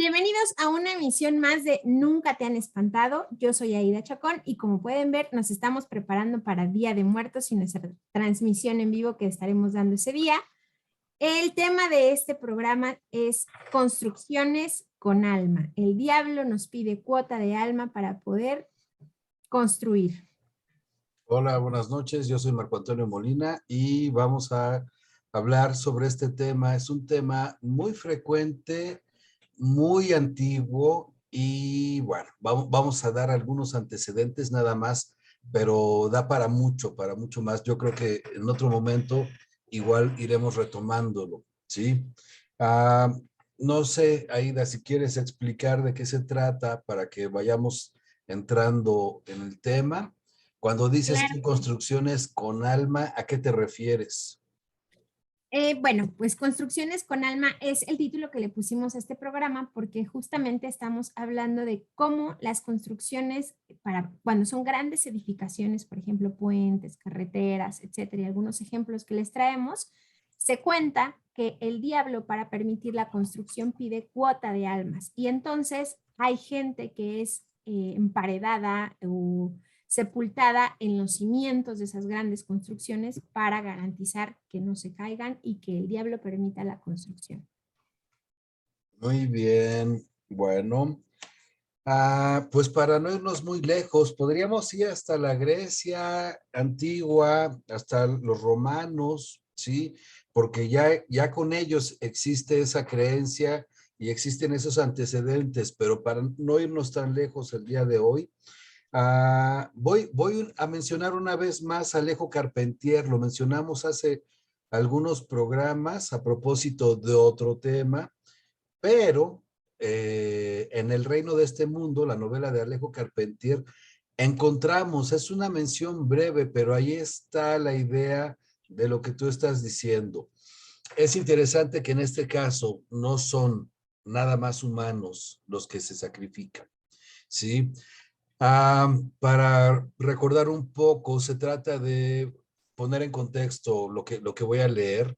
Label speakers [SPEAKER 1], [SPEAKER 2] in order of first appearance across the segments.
[SPEAKER 1] Bienvenidos a una emisión más de Nunca te han espantado. Yo soy Aida Chacón y como pueden ver nos estamos preparando para Día de Muertos y nuestra transmisión en vivo que estaremos dando ese día. El tema de este programa es construcciones con alma. El diablo nos pide cuota de alma para poder construir.
[SPEAKER 2] Hola, buenas noches. Yo soy Marco Antonio Molina y vamos a hablar sobre este tema. Es un tema muy frecuente, muy antiguo y bueno, vamos a dar algunos antecedentes nada más, pero da para mucho más. Yo creo que en otro momento igual iremos retomándolo, ¿sí? Ah, no sé, Aida, si quieres explicar de qué se trata para que vayamos entrando en el tema. Cuando dices
[SPEAKER 1] Claro
[SPEAKER 2] tú
[SPEAKER 1] que sí.
[SPEAKER 2] construcciones con alma, ¿a qué te refieres?
[SPEAKER 1] Bueno, pues Construcciones con Alma es el título que le pusimos a este programa porque justamente estamos hablando de cómo las construcciones para cuando son grandes edificaciones, por ejemplo, puentes, carreteras, etcétera, y algunos ejemplos que les traemos, se cuenta que el diablo para permitir la construcción pide cuota de almas y entonces hay gente que es emparedada o sepultada en los cimientos de esas grandes construcciones para garantizar que no se caigan y que el diablo permita la construcción.
[SPEAKER 2] Muy bien, bueno, pues para no irnos muy lejos, podríamos ir hasta la Grecia antigua, hasta los romanos, ¿sí? Porque ya con ellos existe esa creencia y existen esos antecedentes, pero para no irnos tan lejos el día de hoy, voy a mencionar una vez más a Alejo Carpentier. Lo mencionamos hace algunos programas a propósito de otro tema, pero en El reino de este mundo, la novela de Alejo Carpentier, encontramos, es una mención breve, pero ahí está la idea de lo que tú estás diciendo. Es interesante que en este caso no son nada más humanos los que se sacrifican, ¿sí? Para recordar un poco, se trata de poner en contexto lo que voy a leer.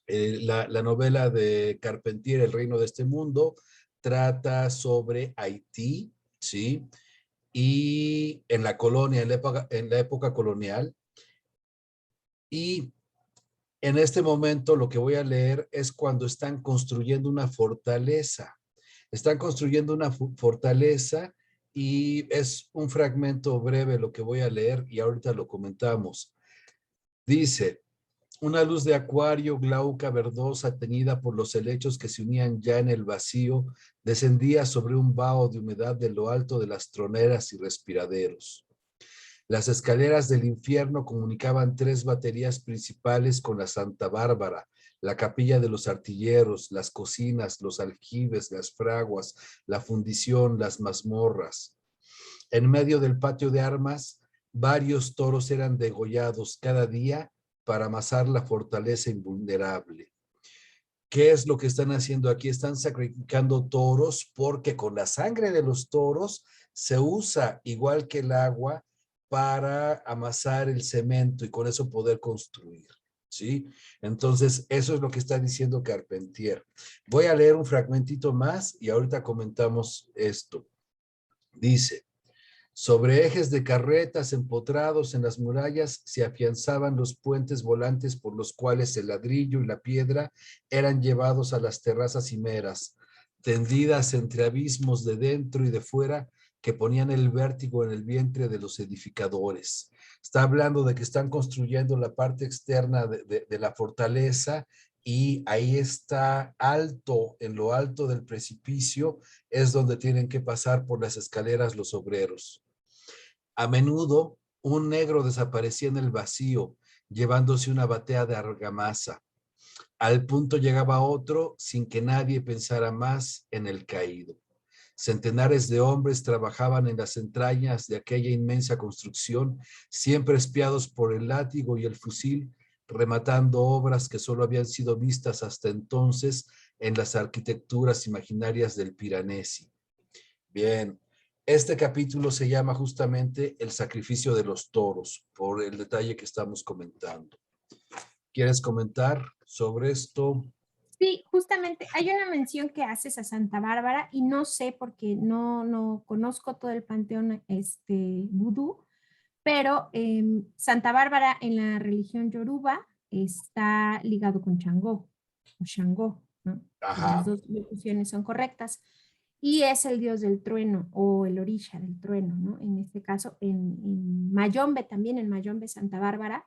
[SPEAKER 2] La novela de Carpentier, El reino de este mundo, trata sobre Haití, ¿sí? Y en la colonia, en la época colonial. Y en este momento lo que voy a leer es cuando están construyendo una fortaleza. Están construyendo una fortaleza y es un fragmento breve lo que voy a leer y ahorita lo comentamos. Dice, una luz de acuario glauca verdosa teñida por los helechos que se unían ya en el vacío descendía sobre un vaho de humedad de lo alto de las troneras y respiraderos. Las escaleras del infierno comunicaban tres baterías principales con la Santa Bárbara, la capilla de los artilleros, las cocinas, los aljibes, las fraguas, la fundición, las mazmorras. En medio del patio de armas, varios toros eran degollados cada día para amasar la fortaleza invulnerable. ¿Qué es lo que están haciendo aquí? Están sacrificando toros porque con la sangre de los toros se usa, igual que el agua, para amasar el cemento y con eso poder construir, ¿sí? Entonces, eso es lo que está diciendo Carpentier. Voy a leer un fragmentito más y ahorita comentamos esto. Dice, sobre ejes de carretas empotrados en las murallas se afianzaban los puentes volantes por los cuales el ladrillo y la piedra eran llevados a las terrazas cimeras, tendidas entre abismos de dentro y de fuera que ponían el vértigo en el vientre de los edificadores. Está hablando de que están construyendo la parte externa de la fortaleza y ahí está alto, en lo alto del precipicio, es donde tienen que pasar por las escaleras los obreros. A menudo, un negro desaparecía en el vacío, llevándose una batea de argamasa. Al punto llegaba otro sin que nadie pensara más en el caído. Centenares de hombres trabajaban en las entrañas de aquella inmensa construcción, siempre espiados por el látigo y el fusil, rematando obras que solo habían sido vistas hasta entonces en las arquitecturas imaginarias del Piranesi. Bien, este capítulo se llama justamente El sacrificio de los toros, por el detalle que estamos comentando. ¿Quieres comentar sobre esto?
[SPEAKER 1] Sí, justamente hay una mención que haces a Santa Bárbara y no sé porque no conozco todo el panteón vudú, pero Santa Bárbara en la religión yoruba está ligado con Changó o Shango, ¿no? Las
[SPEAKER 2] Ajá.
[SPEAKER 1] dos locuciones son correctas. Y es el dios del trueno o el orisha del trueno, ¿no? En este caso, en Mayombe también, en Mayombe, Santa Bárbara,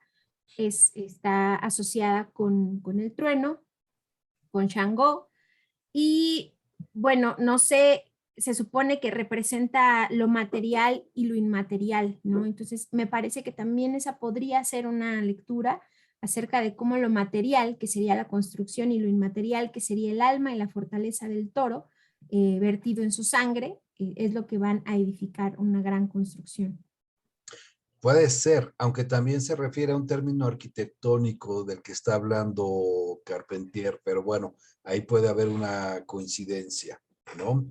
[SPEAKER 1] está asociada con el trueno, con Shango. Y bueno, no sé, se supone que representa lo material y lo inmaterial, ¿no? Entonces, me parece que también esa podría ser una lectura acerca de cómo lo material, que sería la construcción, y lo inmaterial, que sería el alma y la fortaleza del toro, vertido en su sangre, es lo que van a edificar una gran construcción.
[SPEAKER 2] Puede ser, aunque también se refiere a un término arquitectónico del que está hablando Carpentier, pero bueno, ahí puede haber una coincidencia, ¿no?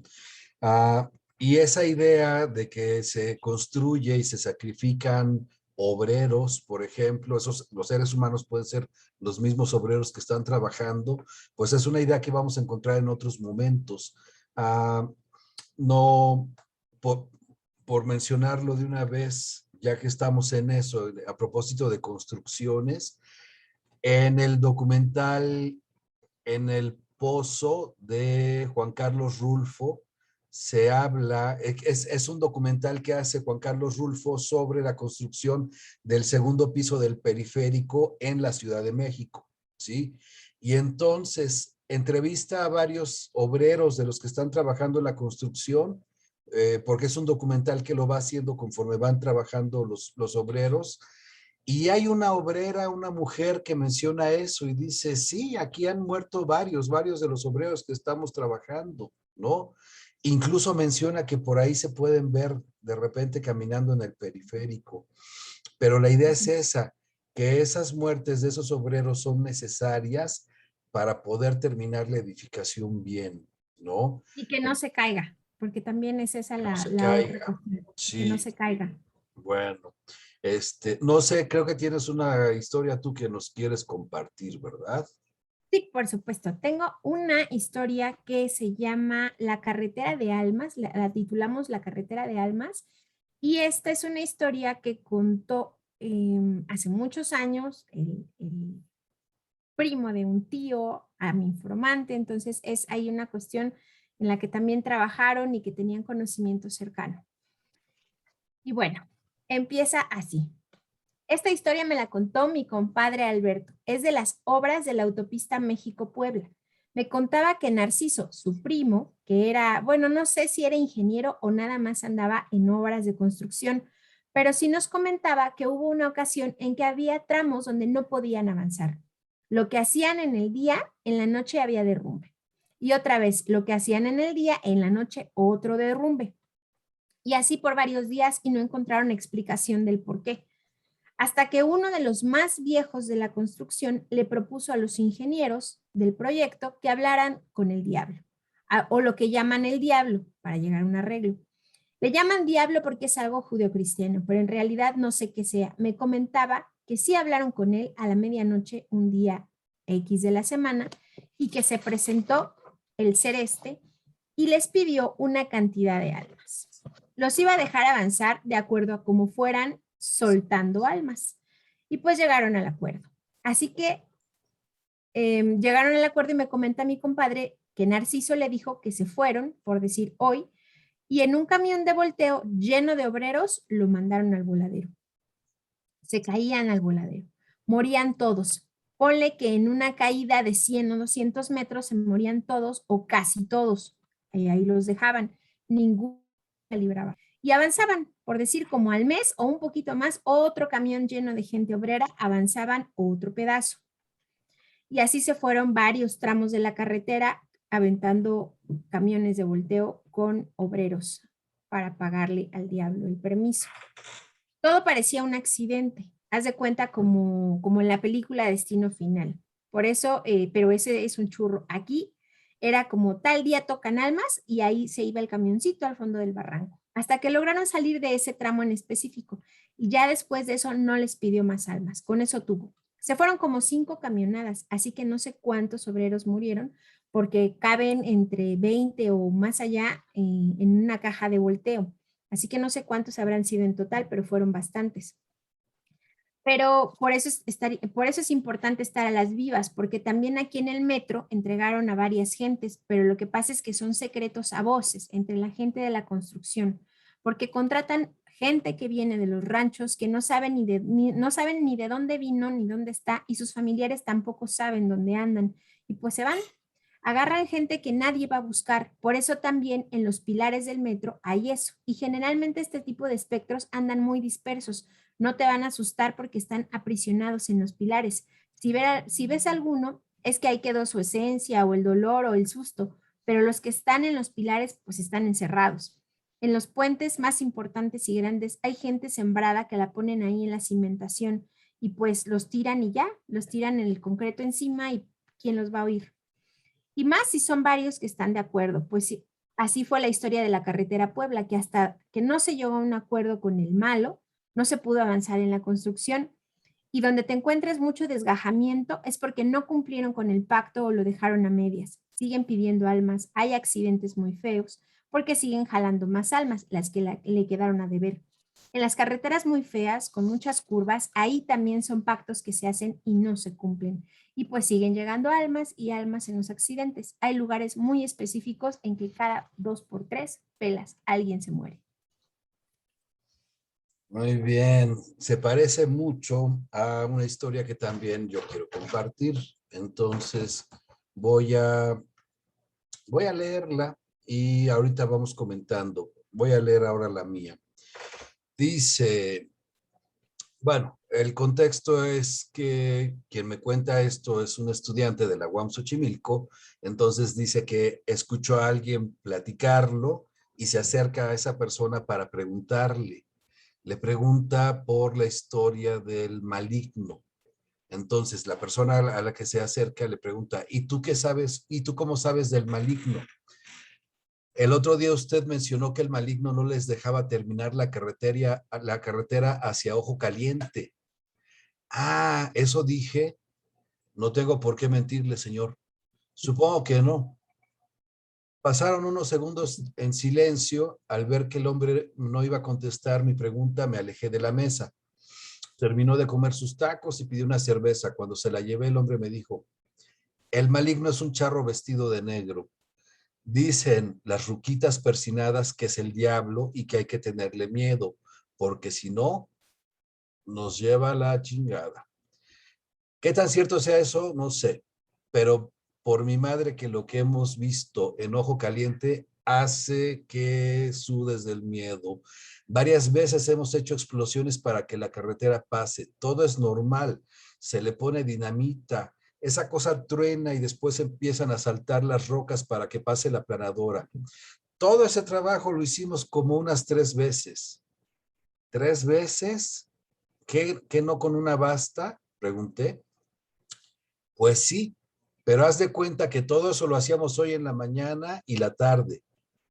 [SPEAKER 2] Ah, y esa idea de que se construye y se sacrifican obreros, por ejemplo, los seres humanos pueden ser los mismos obreros que están trabajando, pues es una idea que vamos a encontrar en otros momentos. Ah, no, por, por mencionarlo de una vez, ya que estamos en eso, a propósito de construcciones, en el documental En el Pozo de Juan Carlos Rulfo se habla, es un documental que hace Juan Carlos Rulfo sobre la construcción del segundo piso del periférico en la Ciudad de México, ¿sí? Y entonces entrevista a varios obreros de los que están trabajando en la construcción, porque es un documental que lo va haciendo conforme van trabajando los obreros, y hay una obrera, una mujer que menciona eso y dice, sí, aquí han muerto varios de los obreros que estamos trabajando, ¿no? Incluso menciona que por ahí se pueden ver de repente caminando en el periférico. Pero la idea es esa, que esas muertes de esos obreros son necesarias para poder terminar la edificación bien, ¿no?
[SPEAKER 1] Y que no se caiga, porque también es esa
[SPEAKER 2] Que no se
[SPEAKER 1] la otra
[SPEAKER 2] caiga.
[SPEAKER 1] cuestión, que no
[SPEAKER 2] Sí,
[SPEAKER 1] se caiga.
[SPEAKER 2] bueno. No sé, creo que tienes una historia tú que nos quieres compartir, ¿verdad?
[SPEAKER 1] Sí, por supuesto. Tengo una historia que se llama La carretera de almas, la titulamos La carretera de almas, y esta es una historia que contó hace muchos años el primo de un tío a mi informante, entonces es ahí una cuestión en la que también trabajaron y que tenían conocimiento cercano. Y bueno, empieza así. Esta historia me la contó mi compadre Alberto. Es de las obras de la autopista México-Puebla. Me contaba que Narciso, su primo, que era, bueno, no sé si era ingeniero o nada más andaba en obras de construcción, pero sí nos comentaba que hubo una ocasión en que había tramos donde no podían avanzar. Lo que hacían en el día, en la noche había derrumbe. Y otra vez, lo que hacían en el día, en la noche otro derrumbe. Y así por varios días y no encontraron explicación del por qué, hasta que uno de los más viejos de la construcción le propuso a los ingenieros del proyecto que hablaran con el diablo, o lo que llaman el diablo, para llegar a un arreglo. Le llaman diablo porque es algo judeocristiano, pero en realidad no sé qué sea. Me comentaba que sí hablaron con él a la medianoche un día X de la semana y que se presentó el ser y les pidió una cantidad de almas. Los iba a dejar avanzar de acuerdo a cómo fueran soltando almas. Y pues llegaron al acuerdo. Así que llegaron al acuerdo y me comenta mi compadre que Narciso le dijo que se fueron, por decir hoy, y en un camión de volteo lleno de obreros lo mandaron al voladero. Se caían al voladero. Morían todos. Ponle que en una caída de 100 o 200 metros se morían todos o casi todos. Ahí los dejaban. Ninguno se libraba. Y avanzaban, por decir, como al mes o un poquito más, otro camión lleno de gente obrera, avanzaban otro pedazo. Y así se fueron varios tramos de la carretera aventando camiones de volteo con obreros para pagarle al diablo el permiso. Todo parecía un accidente, haz de cuenta como en la película Destino Final. Por eso, pero ese es un churro. Aquí era como tal día tocan almas y ahí se iba el camioncito al fondo del barranco, hasta que lograron salir de ese tramo en específico. Y ya después de eso no les pidió más almas, con eso tuvo. Se fueron como 5 camionadas, así que no sé cuántos obreros murieron, porque caben entre 20 o más allá en una caja de volteo. Así que no sé cuántos habrán sido en total, pero fueron bastantes. Pero por eso es importante estar a las vivas, porque también aquí en el metro entregaron a varias gentes, pero lo que pasa es que son secretos a voces entre la gente de la construcción, porque contratan gente que viene de los ranchos, que no saben no saben ni de dónde vino ni dónde está, y sus familiares tampoco saben dónde andan, y pues se van. Agarran gente que nadie va a buscar, por eso también en los pilares del metro hay eso, y generalmente este tipo de espectros andan muy dispersos, no te van a asustar porque están aprisionados en los pilares. Si ves alguno, es que ahí quedó su esencia o el dolor o el susto, pero los que están en los pilares pues están encerrados. En los puentes más importantes y grandes hay gente sembrada que la ponen ahí en la cimentación y pues los tiran y ya, los tiran en el concreto encima y ¿quién los va a oír? Y más si son varios que están de acuerdo, pues sí, así fue la historia de la carretera Puebla, que hasta que no se llegó a un acuerdo con el malo, no se pudo avanzar en la construcción. Y donde te encuentres mucho desgajamiento es porque no cumplieron con el pacto o lo dejaron a medias. Siguen pidiendo almas, hay accidentes muy feos, porque siguen jalando más almas, las que le quedaron a deber. En las carreteras muy feas, con muchas curvas, ahí también son pactos que se hacen y no se cumplen. Y pues siguen llegando almas y almas en los accidentes. Hay lugares muy específicos en que cada 2 por 3 pelas alguien se muere.
[SPEAKER 2] Muy bien, se parece mucho a una historia que también yo quiero compartir. Entonces voy a, voy a leerla y ahorita vamos comentando. Voy a leer ahora la mía. Dice, bueno, el contexto es que quien me cuenta esto es un estudiante de la UAM Xochimilco, entonces dice que escuchó a alguien platicarlo y se acerca a esa persona para preguntarle. Le pregunta por la historia del maligno. Entonces, la persona a la que se acerca le pregunta, ¿y tú qué sabes? ¿Y tú cómo sabes del maligno? El otro día usted mencionó que el maligno no les dejaba terminar la carretera hacia Ojo Caliente. Ah, eso dije. No tengo por qué mentirle, señor. Supongo que no. Pasaron unos segundos en silencio. Al ver que el hombre no iba a contestar mi pregunta, me alejé de la mesa. Terminó de comer sus tacos y pidió una cerveza. Cuando se la llevé, el hombre me dijo, el maligno es un charro vestido de negro. Dicen las ruquitas persinadas que es el diablo y que hay que tenerle miedo, porque si no, nos lleva a la chingada. ¿Qué tan cierto sea eso? No sé, pero por mi madre que lo que hemos visto en Ojo Caliente hace que sudes del miedo. Varias veces hemos hecho explosiones para que la carretera pase. Todo es normal. Se le pone dinamita. Esa cosa truena y después empiezan a saltar las rocas para que pase la planadora. Todo ese trabajo lo hicimos como unas 3 veces. ¿3 veces? ¿Qué no con una basta? Pregunté. Pues sí, pero haz de cuenta que todo eso lo hacíamos hoy en la mañana y la tarde.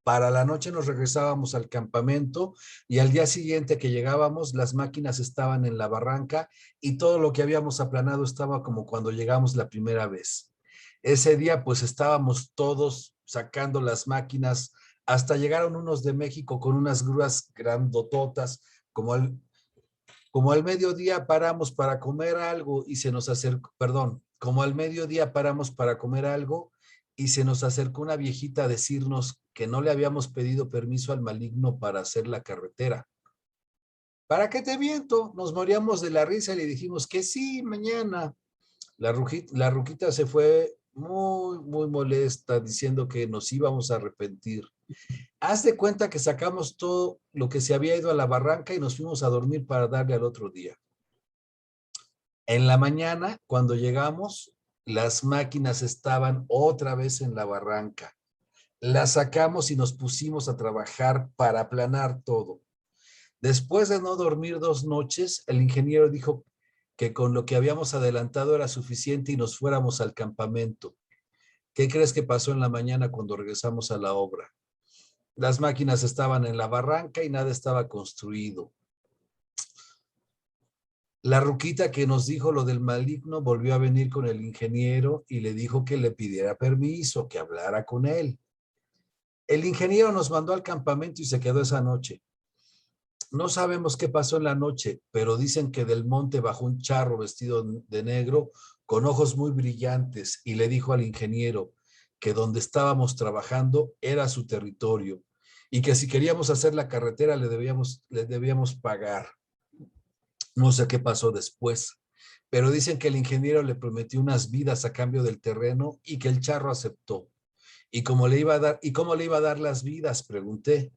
[SPEAKER 2] Para la noche nos regresábamos al campamento y al día siguiente que llegábamos, las máquinas estaban en la barranca y todo lo que habíamos aplanado estaba como cuando llegamos la primera vez. Ese día pues estábamos todos sacando las máquinas, hasta llegaron unos de México con unas grúas grandototas, como al mediodía paramos para comer algo y se nos acercó, perdón, como al mediodía paramos para comer algo y se nos acercó una viejita a decirnos que no le habíamos pedido permiso al maligno para hacer la carretera. ¿Para qué te miento? Nos moríamos de la risa y le dijimos que sí, mañana. La ruquita se fue muy, muy molesta diciendo que nos íbamos a arrepentir. Haz de cuenta que sacamos todo lo que se había ido a la barranca y nos fuimos a dormir para darle al otro día. En la mañana, cuando llegamos, las máquinas estaban otra vez en la barranca. Las sacamos y nos pusimos a trabajar para aplanar todo. Después de no dormir 2 noches, el ingeniero dijo que con lo que habíamos adelantado era suficiente y nos fuéramos al campamento. ¿Qué crees que pasó en la mañana cuando regresamos a la obra? Las máquinas estaban en la barranca y nada estaba construido. La ruquita que nos dijo lo del maligno volvió a venir con el ingeniero y le dijo que le pidiera permiso, que hablara con él. El ingeniero nos mandó al campamento y se quedó esa noche. No sabemos qué pasó en la noche, pero dicen que del monte bajó un charro vestido de negro con ojos muy brillantes y le dijo al ingeniero que donde estábamos trabajando era su territorio y que si queríamos hacer la carretera le debíamos pagar. No sé qué pasó después, pero dicen que el ingeniero le prometió unas vidas a cambio del terreno y que el charro aceptó. ¿Y cómo le iba a dar las vidas? Pregunté.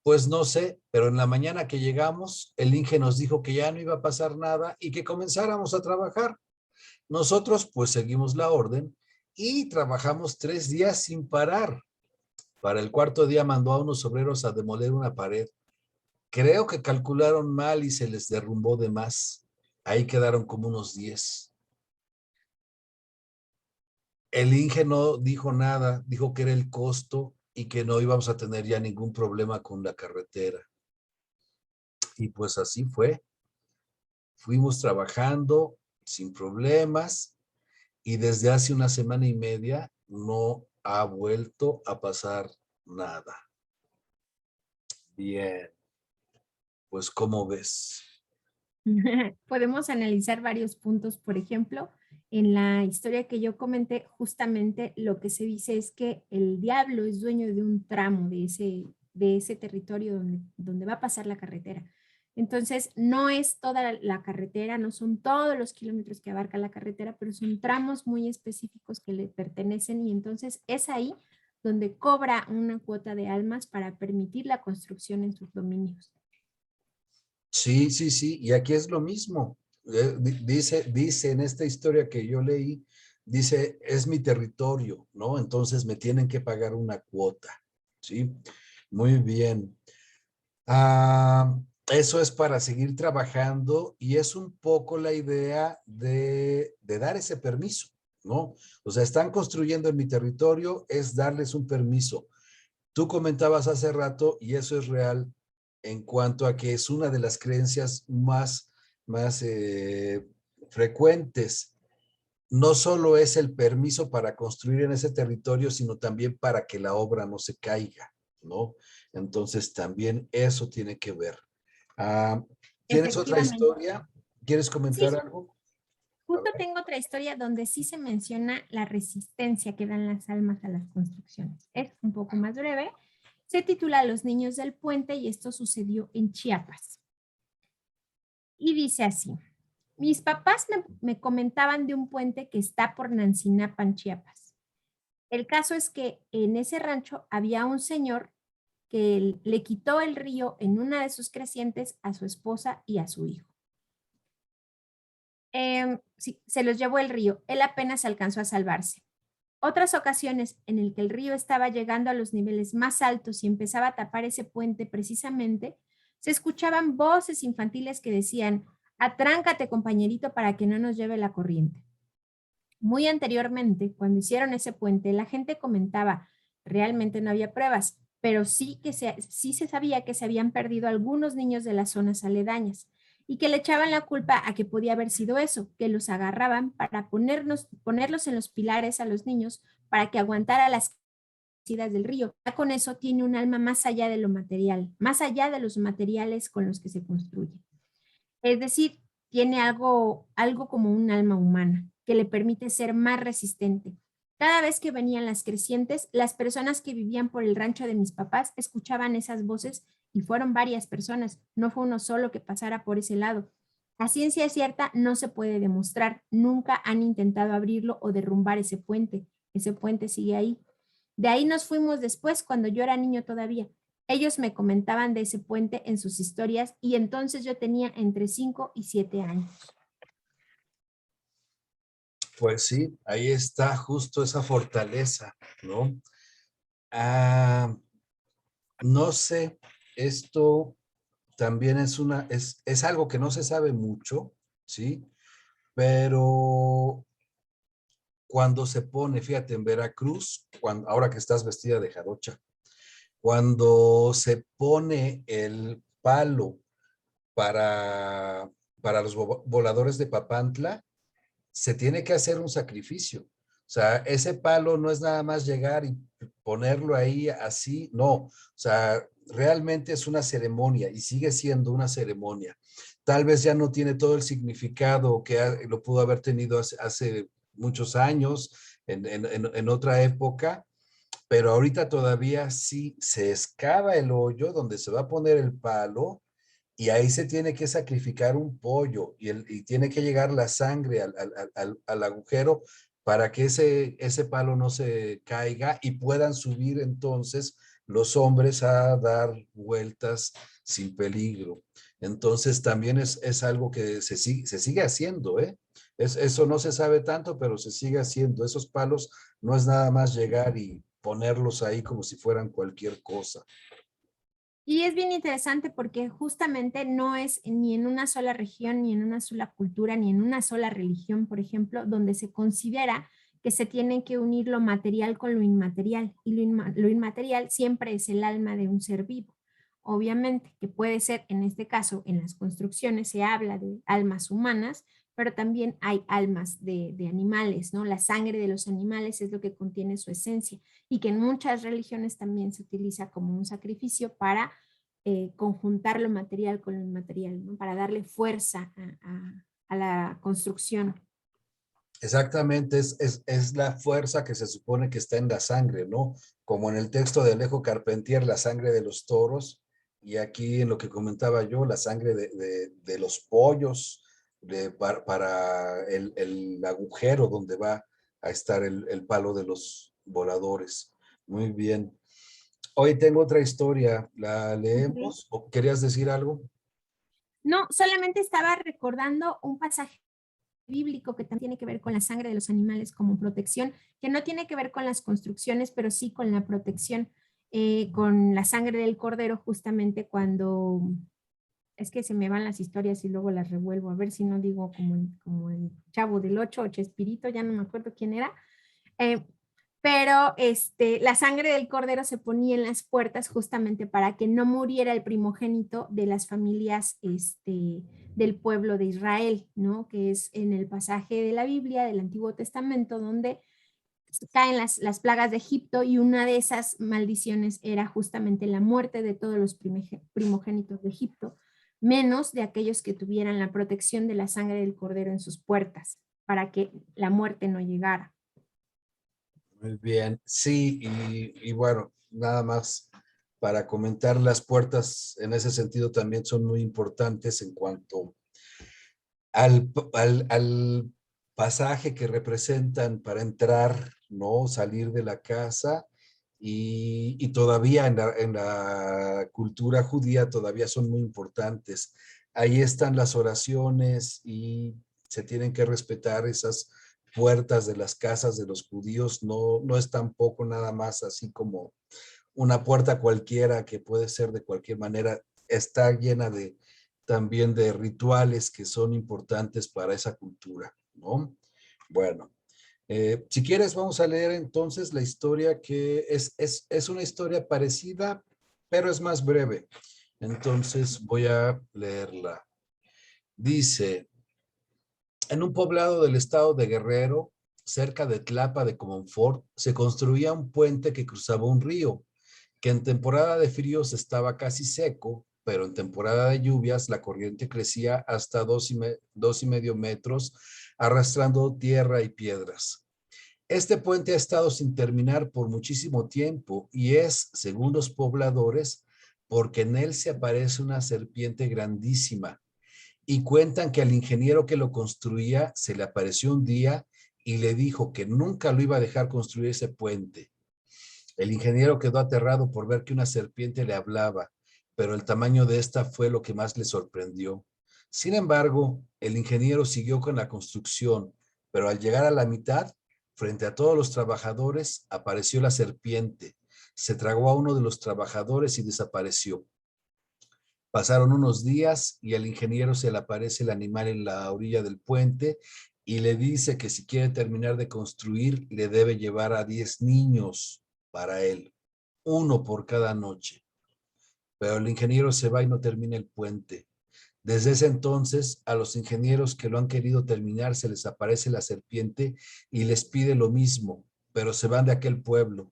[SPEAKER 2] Pues no sé, pero en la mañana que llegamos, el Inge nos dijo que ya no iba a pasar nada y que comenzáramos a trabajar. Nosotros pues seguimos la orden y trabajamos 3 días sin parar. Para el cuarto día mandó a unos obreros a demoler una pared. Creo que calcularon mal y se les derrumbó de más. Ahí quedaron como unos 10. El Inge no dijo nada, dijo que era el costo y que no íbamos a tener ya ningún problema con la carretera. Y pues así fue. Fuimos trabajando sin problemas y desde hace una semana y media no ha vuelto a pasar nada. Bien, pues ¿cómo ves?
[SPEAKER 1] Podemos analizar varios puntos. Por ejemplo, en la historia que yo comenté, justamente lo que se dice es que el diablo es dueño de un tramo de ese territorio donde va a pasar la carretera. Entonces, no es toda la carretera, no son todos los kilómetros que abarca la carretera, pero son tramos muy específicos que le pertenecen y entonces es ahí donde cobra una cuota de almas para permitir la construcción en sus dominios.
[SPEAKER 2] Sí, sí, sí, y aquí es lo mismo. Dice en esta historia que yo leí, dice, es mi territorio, ¿no? Entonces me tienen que pagar una cuota, ¿sí? Muy bien. Eso es para seguir trabajando y es un poco la idea de dar ese permiso, ¿no? O sea, están construyendo en mi territorio, es darles un permiso. Tú comentabas hace rato, y eso es real, en cuanto a que es una de las creencias más frecuentes. No solo es el permiso para construir en ese territorio, sino también para que la obra no se caiga, ¿no? Entonces también eso tiene que ver. Ah, ¿Tienes otra
[SPEAKER 1] Efectivamente.
[SPEAKER 2] historia? ¿Quieres comentar
[SPEAKER 1] Sí,
[SPEAKER 2] algo? A
[SPEAKER 1] justo
[SPEAKER 2] ver.
[SPEAKER 1] tengo otra historia donde sí se menciona la resistencia que dan las almas a las construcciones. Es un poco más breve. Se titula Los niños del puente y esto sucedió en Chiapas. Y dice así, mis papás me comentaban de un puente que está por Nancinapan, Chiapas. El caso es que en ese rancho había un señor que le quitó el río en una de sus crecientes a su esposa y a su hijo. Sí, se los llevó el río. Él apenas alcanzó a salvarse. Otras ocasiones en el que el río estaba llegando a los niveles más altos y empezaba a tapar ese puente precisamente, se escuchaban voces infantiles que decían, atráncate compañerito para que no nos lleve la corriente. Muy anteriormente, cuando hicieron ese puente, la gente comentaba, realmente no había pruebas, pero sí se sabía que se habían perdido algunos niños de las zonas aledañas y que le echaban la culpa a que podía haber sido eso, que los agarraban para ponerlos en los pilares a los niños para que aguantara las crecidas del río. Ya con eso tiene un alma más allá de lo material, más allá de los materiales con los que se construye. Es decir, tiene algo como un alma humana que le permite ser más resistente. Cada vez que venían las crecientes, las personas que vivían por el rancho de mis papás escuchaban esas voces y fueron varias personas, no fue uno solo que pasara por ese lado. A ciencia cierta no se puede demostrar, nunca han intentado abrirlo o derrumbar ese puente sigue ahí. De ahí nos fuimos después cuando yo era niño todavía. Ellos me comentaban de ese puente en sus historias y entonces yo tenía entre 5 y 7 años.
[SPEAKER 2] Pues sí, ahí está justo esa fortaleza, ¿no? Ah, no sé, esto también es algo que no se sabe mucho, ¿sí? Pero cuando se pone, fíjate, en Veracruz, ahora que estás vestida de jarocha, cuando se pone el palo para para los voladores de Papantla, se tiene que hacer un sacrificio. O sea, ese palo no es nada más llegar y ponerlo ahí así, no. O sea, realmente es una ceremonia y sigue siendo una ceremonia. Tal vez ya no tiene todo el significado que lo pudo haber tenido hace muchos años, en otra época, pero ahorita todavía sí se excava el hoyo donde se va a poner el palo y ahí se tiene que sacrificar un pollo y tiene que llegar la sangre al agujero para que ese palo no se caiga y puedan subir entonces los hombres a dar vueltas sin peligro. Entonces también es algo que se sigue haciendo, ¿eh? Eso no se sabe tanto, pero se sigue haciendo. Esos palos no es nada más llegar y ponerlos ahí como si fueran cualquier cosa.
[SPEAKER 1] Y es bien interesante porque justamente no es ni en una sola región, ni en una sola cultura, ni en una sola religión, por ejemplo, donde se considera que se tiene que unir lo material con lo inmaterial. Y lo inmaterial siempre es el alma de un ser vivo. Obviamente, que puede ser, en este caso, en las construcciones se habla de almas humanas, pero también hay almas de animales, ¿no? La sangre de los animales es lo que contiene su esencia y que en muchas religiones también se utiliza como un sacrificio para conjuntar lo material con lo inmaterial, ¿no? Para darle fuerza a la construcción.
[SPEAKER 2] Exactamente, es la fuerza que se supone que está en la sangre, ¿no? Como en el texto de Alejo Carpentier, la sangre de los toros, y aquí en lo que comentaba yo, la sangre de los pollos, para el agujero donde va a estar el palo de los voladores. Muy bien. Hoy tengo otra historia, ¿la
[SPEAKER 1] Okay.
[SPEAKER 2] leemos? ¿O querías decir algo?
[SPEAKER 1] No, solamente estaba recordando un pasaje bíblico que también tiene que ver con la sangre de los animales como protección, que no tiene que ver con las construcciones, pero sí con la protección, con la sangre del cordero, justamente cuando, es que se me van las historias y luego las revuelvo, a ver si no digo como el Chavo del Ocho o Chespirito, ya no me acuerdo quién era. Eh, pero la sangre del cordero se ponía en las puertas justamente para que no muriera el primogénito de las familias del pueblo de Israel, ¿no? Que es en el pasaje de la Biblia del Antiguo Testamento donde caen las plagas de Egipto y una de esas maldiciones era justamente la muerte de todos los primogénitos de Egipto, menos de aquellos que tuvieran la protección de la sangre del cordero en sus puertas, para que la muerte no llegara.
[SPEAKER 2] Muy bien, sí, y bueno, nada más para comentar, las puertas en ese sentido también son muy importantes en cuanto al pasaje que representan para entrar, ¿no? Salir de la casa y todavía en la cultura judía todavía son muy importantes. Ahí están las oraciones y se tienen que respetar esas puertas de las casas de los judíos. No es tampoco nada más así como una puerta cualquiera que puede ser de cualquier manera. Está llena también de rituales que son importantes para esa cultura, ¿no? Bueno, si quieres vamos a leer entonces la historia que es una historia parecida, pero es más breve. Entonces voy a leerla. Dice, en un poblado del estado de Guerrero, cerca de Tlapa de Comonfort, se construía un puente que cruzaba un río, que en temporada de fríos estaba casi seco, pero en temporada de lluvias la corriente crecía hasta 2,5 metros, arrastrando tierra y piedras. Este puente ha estado sin terminar por muchísimo tiempo y es, según los pobladores, porque en él se aparece una serpiente grandísima y cuentan que al ingeniero que lo construía se le apareció un día y le dijo que nunca lo iba a dejar construir ese puente. El ingeniero quedó aterrado por ver que una serpiente le hablaba, pero el tamaño de esta fue lo que más le sorprendió. Sin embargo, el ingeniero siguió con la construcción, pero al llegar a la mitad, frente a todos los trabajadores, apareció la serpiente. Se tragó a uno de los trabajadores y desapareció. Pasaron unos días y al ingeniero se le aparece el animal en la orilla del puente y le dice que si quiere terminar de construir, le debe llevar a 10 niños para él, uno por cada noche. Pero el ingeniero se va y no termina el puente. Desde ese entonces, a los ingenieros que lo han querido terminar se les aparece la serpiente y les pide lo mismo, pero se van de aquel pueblo.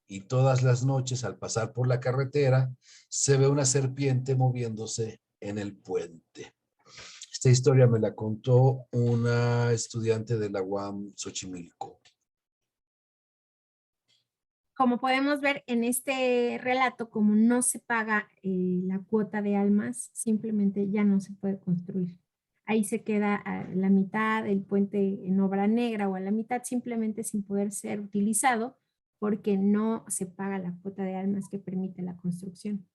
[SPEAKER 2] Y todas las noches, al pasar por la carretera, se ve una serpiente moviéndose en el puente. Esta historia me la contó una estudiante de la UAM Xochimilco.
[SPEAKER 1] Como podemos ver en este relato, como no se paga la cuota de almas, simplemente ya no se puede construir. Ahí se queda a la mitad el puente en obra negra o a la mitad simplemente sin poder ser utilizado porque no se paga la cuota de almas que permite la construcción.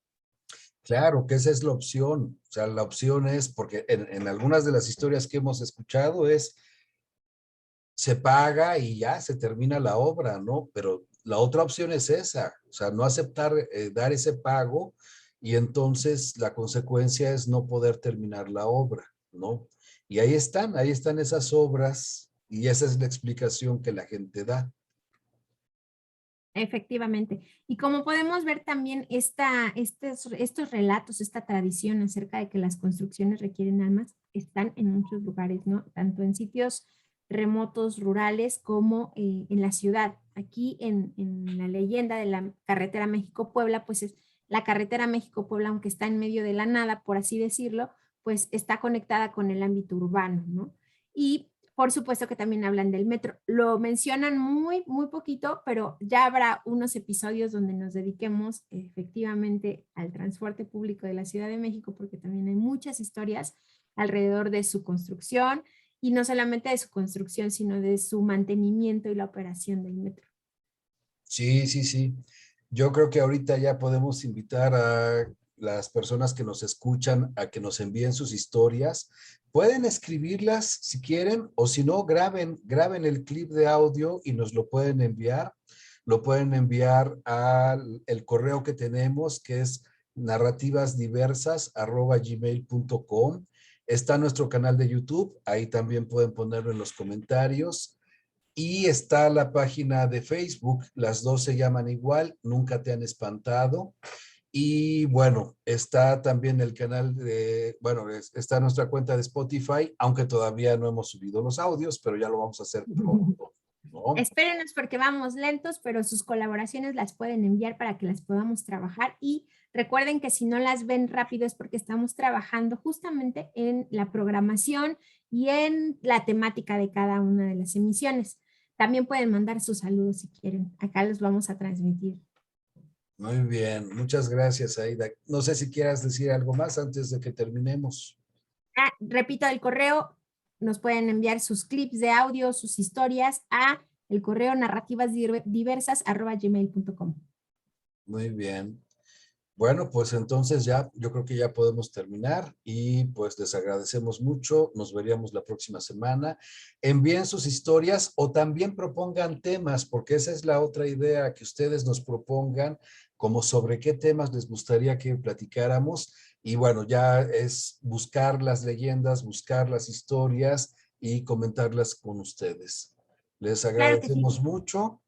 [SPEAKER 2] Claro que esa es la opción. O sea, la opción es, porque en algunas de las historias que hemos escuchado es, se paga y ya se termina la obra, ¿no? Pero la otra opción es esa, o sea, no aceptar dar ese pago y entonces la consecuencia es no poder terminar la obra, ¿no? Y ahí están esas obras y esa es la explicación que la gente da.
[SPEAKER 1] Efectivamente. Y como podemos ver también estos relatos, esta tradición acerca de que las construcciones requieren almas, están en muchos lugares, ¿no? Tanto en sitios remotos, rurales, como en la ciudad. Aquí en la leyenda de la carretera México-Puebla, pues es la carretera México-Puebla, aunque está en medio de la nada, por así decirlo, pues está conectada con el ámbito urbano, ¿no? Y por supuesto que también hablan del metro. Lo mencionan muy, muy poquito, pero ya habrá unos episodios donde nos dediquemos efectivamente al transporte público de la Ciudad de México, porque también hay muchas historias alrededor de su construcción y no solamente de su construcción, sino de su mantenimiento y la operación del metro.
[SPEAKER 2] Sí, sí, sí. Yo creo que ahorita ya podemos invitar a las personas que nos escuchan a que nos envíen sus historias. Pueden escribirlas si quieren o si no, graben el clip de audio y nos lo pueden enviar. Lo pueden enviar al el correo que tenemos, que es narrativasdiversas@gmail.com. Está nuestro canal de YouTube, ahí también pueden ponerlo en los comentarios. Y está la página de Facebook, las dos se llaman igual, Nunca Te Han Espantado. Y bueno, está también el canal de, bueno, está nuestra cuenta de Spotify, aunque todavía no hemos subido los audios, pero ya lo vamos a hacer pronto, ¿no?
[SPEAKER 1] Espérenos porque vamos lentos, pero sus colaboraciones las pueden enviar para que las podamos trabajar y recuerden que si no las ven rápido es porque estamos trabajando justamente en la programación y en la temática de cada una de las emisiones. También pueden mandar sus saludos si quieren. Acá los vamos a transmitir.
[SPEAKER 2] Muy bien, muchas gracias, Aida. No sé si quieras decir algo más antes de que terminemos.
[SPEAKER 1] Repito el correo, nos pueden enviar sus clips de audio, sus historias a el correo narrativasdiversas@gmail.com.
[SPEAKER 2] Muy bien. Bueno, pues entonces ya, yo creo que ya podemos terminar y pues les agradecemos mucho. Nos veríamos la próxima semana. Envíen sus historias o también propongan temas, porque esa es la otra idea, que ustedes nos propongan como sobre qué temas les gustaría que platicáramos. Y bueno, ya es buscar las leyendas, buscar las historias y comentarlas con ustedes. Les
[SPEAKER 1] Claro que sí.
[SPEAKER 2] agradecemos mucho,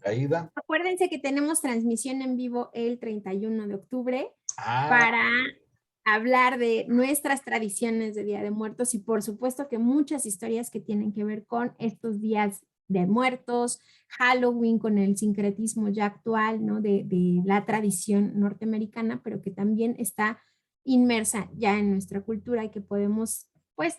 [SPEAKER 2] Aida.
[SPEAKER 1] Acuérdense que tenemos transmisión en vivo el 31 de octubre
[SPEAKER 2] Ah,
[SPEAKER 1] para hablar de nuestras tradiciones de Día de Muertos y por supuesto que muchas historias que tienen que ver con estos días de muertos, Halloween con el sincretismo ya actual, ¿no? De la tradición norteamericana, pero que también está inmersa ya en nuestra cultura y que podemos, pues,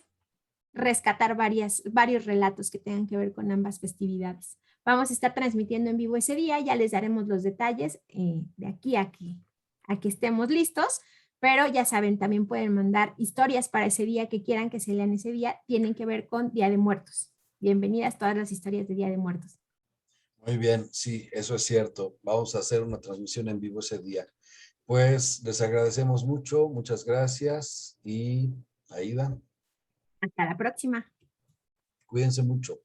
[SPEAKER 1] rescatar varios relatos que tengan que ver con ambas festividades. Vamos a estar transmitiendo en vivo ese día, ya les daremos los detalles de aquí a que estemos listos, pero ya saben, también pueden mandar historias para ese día que quieran que se lean ese día, tienen que ver con Día de Muertos. Bienvenidas todas las historias de Día de Muertos.
[SPEAKER 2] muy bien, sí, eso es cierto. Vamos a hacer una transmisión en vivo ese día. Pues les agradecemos mucho, muchas gracias y Aida,
[SPEAKER 1] Hasta la próxima.
[SPEAKER 2] cuídense mucho.